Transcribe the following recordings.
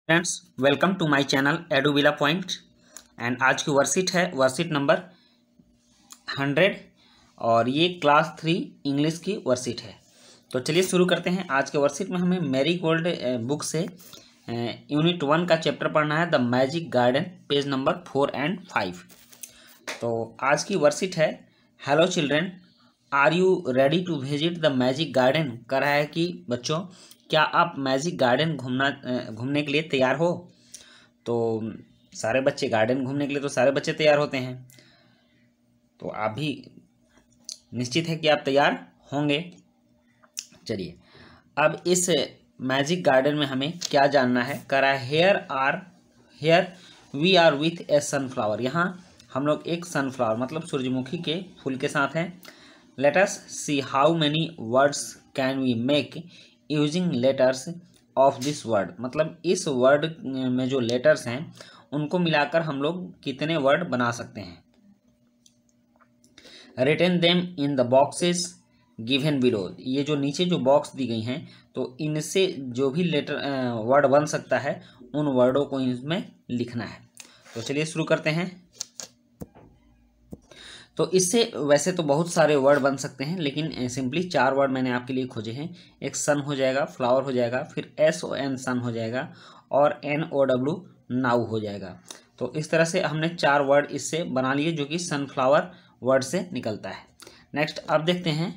Friends, welcome to my channel Eduvilla point. And आज की worksheet है वर्कशीट नंबर 100 और ये क्लास 3 इंग्लिश की वर्कशीट है। तो चलिए शुरू करते हैं। आज के वर्कशीट में हमें मैरी गोल्ड बुक से यूनिट 1 का चैप्टर पढ़ना है, the magic garden, page number 4 and 5। तो आज की वर्कशीट है, hello children, are you ready to visit the magic garden. कह रहा है कि बच्चों, क्या आप मैजिक गार्डन घूमने के लिए तैयार हो। तो सारे बच्चे गार्डन घूमने के लिए तो सारे बच्चे तैयार होते हैं, तो आप भी निश्चित है कि आप तैयार होंगे। चलिए, अब इस मैजिक गार्डन में हमें क्या जानना है। कह रहा है here we are with a sunflower. यहाँ हम लोग एक सनफ्लावर मतलब सूरजमुखी के फूल के साथ हैं। Let us see how many words can we make using letters of this word. मतलब इस वर्ड में जो लेटर्स हैं उनको मिलाकर हम लोग कितने वर्ड बना सकते हैं। Written them in the boxes given below. ये जो नीचे जो बॉक्स दी गई हैं, तो इनसे जो भी लेटर वर्ड बन सकता है उन वर्डों को इसमें लिखना है। तो चलिए शुरू करते हैं। तो इससे वैसे तो बहुत सारे वर्ड बन सकते हैं, लेकिन सिंपली 4 वर्ड मैंने आपके लिए खोजे हैं। एक सन हो जाएगा, फ्लावर हो जाएगा, फिर SON सन हो जाएगा, और NOW नाउ हो जाएगा। तो इस तरह से हमने 4 वर्ड इससे बना लिए, जो कि सनफ्लावर वर्ड से निकलता है। नेक्स्ट अब देखते हैं।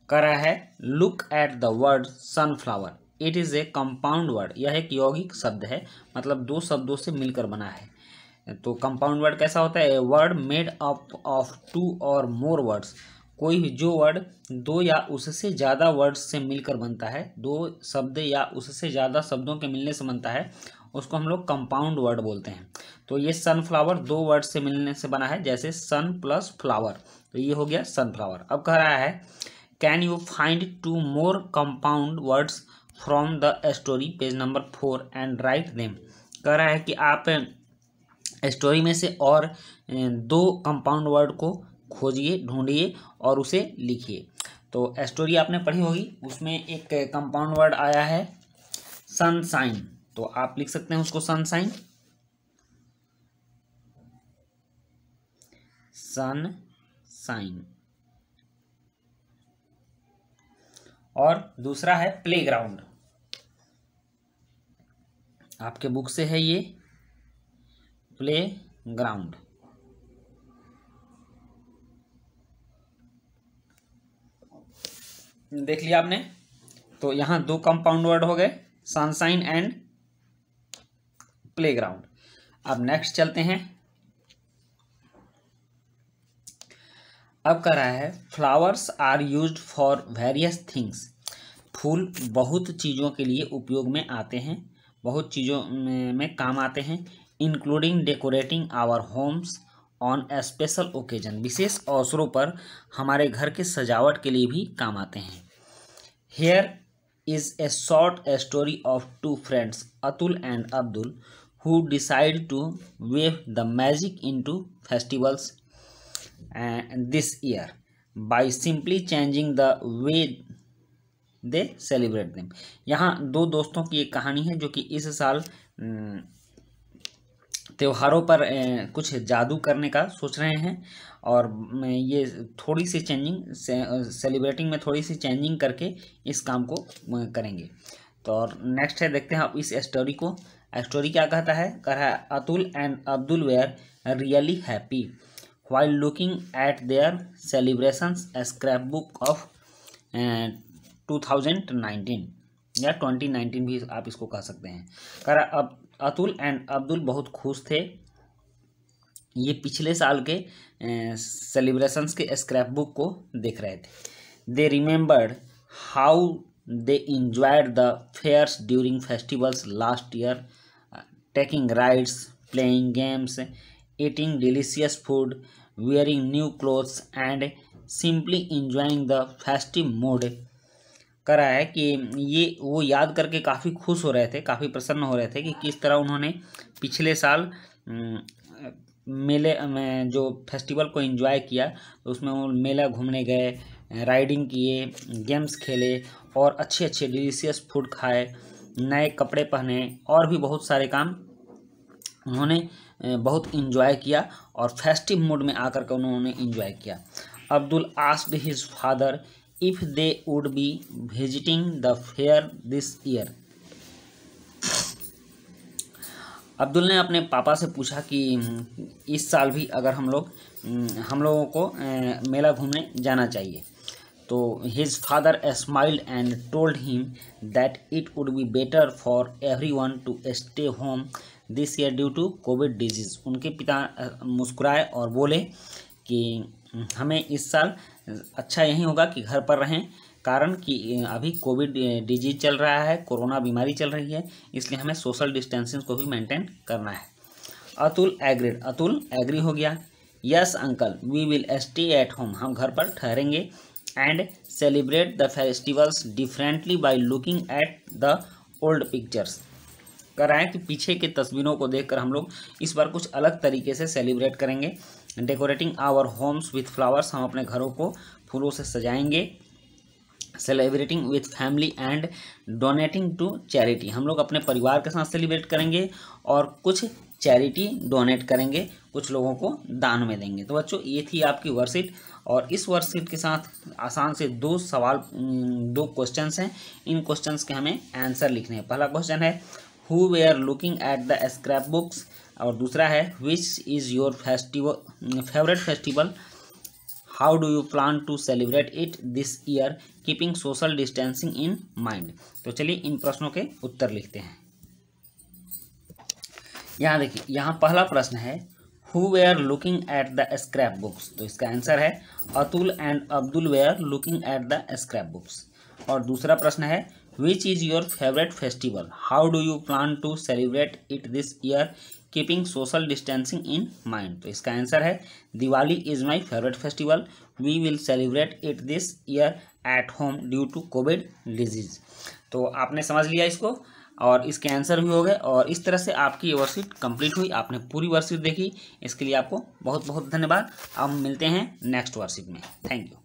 कह रहा है look at the word sunflower, it is a compound word. यह एक यौगिक शब्द है, मतलब 2 शब्दों से मिलकर बना है। तो कंपाउंड वर्ड कैसा होता है? A word made up of 2 और मोर वर्ड्स। कोई भी जो वर्ड 2 या उससे ज़्यादा वर्ड्स से मिलकर बनता है, 2 शब्द या उससे ज़्यादा शब्दों के मिलने से बनता है, उसको हम लोग कंपाउंड वर्ड बोलते हैं। तो ये सनफ्लावर 2 वर्ड से मिलने से बना है, जैसे सन प्लस फ्लावर, तो ये हो गया सनफ्लावर। अब कह रहा है can you find 2 more compound words from the story, page number 4 and write them. कह रहा है कि आप स्टोरी में से और 2 कंपाउंड वर्ड को खोजिए, ढूंढिए और उसे लिखिए। तो स्टोरी आपने पढ़ी होगी, उसमें एक कंपाउंड वर्ड आया है सनशाइन, तो आप लिख सकते हैं उसको सनशाइन, सनशाइन। और दूसरा है प्लेग्राउंड, आपके बुक से है ये प्लेग्राउंड। देख लिया आपने। तो यहाँ 2 कंपाउंड वर्ड हो गए, सनशाइन एंड प्लेग्राउंड। अब नेक्स्ट चलते हैं। अब कह रहा है flowers are used for various things. फूल बहुत चीज़ों के लिए उपयोग में आते हैं, बहुत चीज़ों में काम आते हैं, including decorating our homes on a special occasion. विशेष अवसरों पर हमारे घर के सजावट के लिए भी काम आते हैं। Here is a short story of 2 friends, Atul and Abdul, who decide to weave the magic into festivals this year by simply changing the way they celebrate them। यहाँ 2 दोस्तों की एक कहानी है, जो कि इस साल त्योहारों पर कुछ जादू करने का सोच रहे हैं, और ये थोड़ी सी चेंजिंग, सेलिब्रेटिंग में थोड़ी सी चेंजिंग करके इस काम को करेंगे। तो और नेक्स्ट है, देखते हैं आप इस स्टोरी को। स्टोरी क्या कहता है? कह रहा है Atul and Abdul were really happy while looking at their celebrations scrap book of 2019 या 2019 भी आप इसको कह सकते हैं। कह रहा अब अतुल एंड अब्दुल बहुत खुश थे, ये पिछले साल के सेलिब्रेशंस के स्क्रैप बुक को देख रहे थे। They remembered how they enjoyed the fairs during festivals last year, taking rides, playing games, eating delicious food, wearing new clothes and simply enjoying the festive mood। कह रहा है कि ये वो याद करके काफ़ी खुश हो रहे थे, काफ़ी प्रसन्न हो रहे थे कि किस तरह उन्होंने पिछले साल मेले में जो फेस्टिवल को एंजॉय किया, तो उसमें वो मेला घूमने गए, राइडिंग किए, गेम्स खेले और अच्छे अच्छे डिलीशियस फूड खाए, नए कपड़े पहने और भी बहुत सारे काम उन्होंने बहुत इंजॉय किया और फेस्टिव मूड में आकर के उन्होंने इंजॉय किया। Abdul asked his father if they would be visiting the fair this year. Abdul ने अपने पापा से पूछा कि इस साल भी अगर हम लोगों को मेला घूमने जाना चाहिए। तो his father smiled and told him that it would be better for everyone to stay home this year due to covid disease. उनके पिता मुस्कुराए और बोले कि हमें इस साल अच्छा यही होगा कि घर पर रहें, कारण कि अभी कोविड डिजीज चल रहा है, कोरोना बीमारी चल रही है, इसलिए हमें सोशल डिस्टेंसिंग को भी मेंटेन करना है। अतुल एग्रीड, अतुल एग्री हो गया। Yes uncle we will stay at home, हम घर पर ठहरेंगे। And celebrate the festivals differently by looking at the old pictures. कर रहा है कि पीछे के तस्वीरों को देखकर हम लोग इस बार कुछ अलग तरीके से सेलिब्रेट करेंगे। Decorating our homes with flowers, हम अपने घरों को फूलों से सजाएंगे। Celebrating with family and donating to charity, हम लोग अपने परिवार के साथ सेलिब्रेट करेंगे और कुछ चैरिटी डोनेट करेंगे, कुछ लोगों को दान में देंगे। तो बच्चों ये थी आपकी वर्कशीट और इस वर्कशीट के साथ आसान से दो क्वेश्चंस हैं। इन क्वेश्चंस के हमें आंसर लिखने हैं। पहला क्वेश्चन है who were looking at the scrap books और दूसरा है which is your favourite festival, how do you plan to celebrate it this year keeping social distancing in mind. तो चलिए इन प्रश्नों के उत्तर लिखते हैं। यहाँ देखिए, यहाँ पहला प्रश्न है who were looking at the scrap books, तो इसका आंसर है Atul and Abdul were looking at the scrap books. और दूसरा प्रश्न है which is your favourite festival, how do you plan to celebrate it this year keeping social distancing in mind. तो इसका answer है Diwali is my favourite festival, we will celebrate it this year at home due to covid disease. तो आपने समझ लिया इसको और इसके आंसर भी हो गए और इस तरह से आपकी ये वर्कशीट कंप्लीट हुई। आपने पूरी वर्कशीट देखी, इसके लिए आपको बहुत बहुत धन्यवाद। अब मिलते हैं नेक्स्ट वर्कशीट में। Thank you.